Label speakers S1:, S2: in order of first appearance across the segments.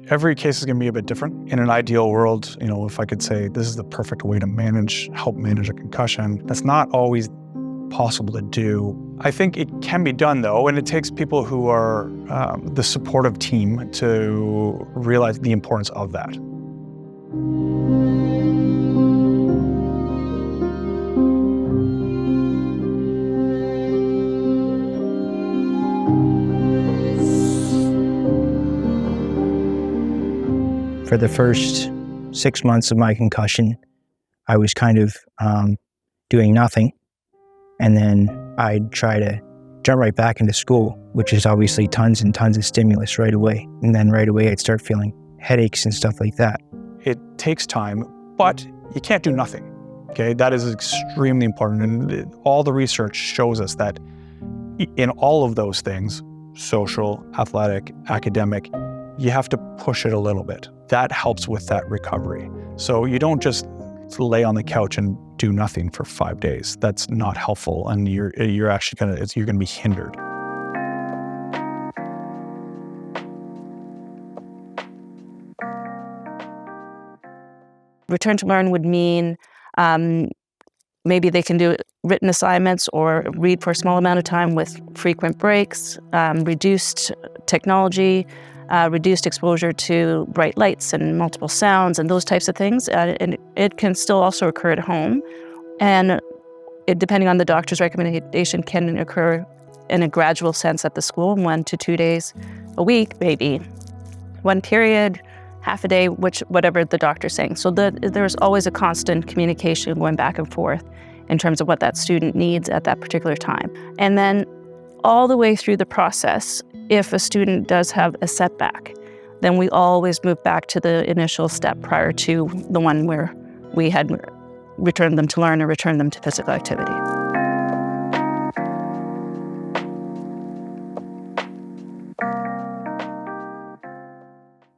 S1: Every case is going to be a bit different. In an ideal world, if I could say this is the perfect way to help manage a concussion, that's not always possible to do. I think it can be done though, and it takes people who are the supportive team to realize the importance of that.
S2: For the first 6 months of my concussion, I was kind of doing nothing. And then I'd try to jump right back into school, which is obviously tons and tons of stimulus right away. And then right away, I'd start feeling headaches and stuff like that.
S1: It takes time, but you can't do nothing, okay? That is extremely important. And all the research shows us that in all of those things, social, athletic, academic, you have to push it a little bit. That helps with that recovery. So you don't just lay on the couch and do nothing for 5 days. That's not helpful, and you're actually gonna be hindered.
S3: Return to learn would mean maybe they can do written assignments or read for a small amount of time with frequent breaks, reduced technology, reduced exposure to bright lights and multiple sounds and those types of things. And it can still also occur at home. And it, depending on the doctor's recommendation, can occur in a gradual sense at the school, 1 to 2 days a week, maybe one period, half a day, whatever the doctor's saying. So there's always a constant communication going back and forth in terms of what that student needs at that particular time. And then all the way through the process, if a student does have a setback, then we always move back to the initial step prior to the one where we had returned them to learn or returned them to physical activity.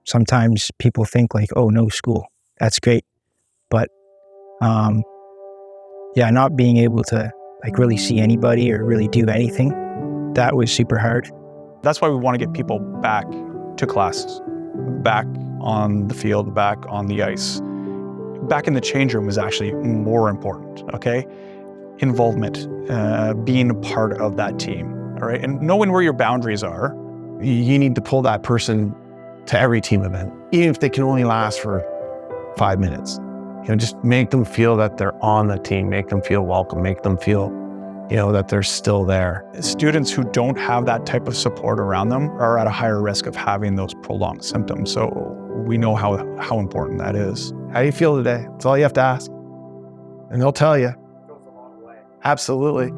S2: Sometimes people think like, oh, no school, that's great. But not being able to really see anybody or really do anything, that was super hard.
S1: That's why we want to get people back to classes, back on the field, back on the ice. Back in the change room is actually more important, okay? Involvement, being a part of that team, all right? And knowing where your boundaries are.
S4: You need to pull that person to every team event, even if they can only last for 5 minutes. Just make them feel that they're on the team, make them feel welcome, make them feel that they're still there.
S1: Students who don't have that type of support around them are at a higher risk of having those prolonged symptoms. So we know how important that is.
S4: How do you feel today? That's all you have to ask. And they'll tell you. It goes a long way. Absolutely.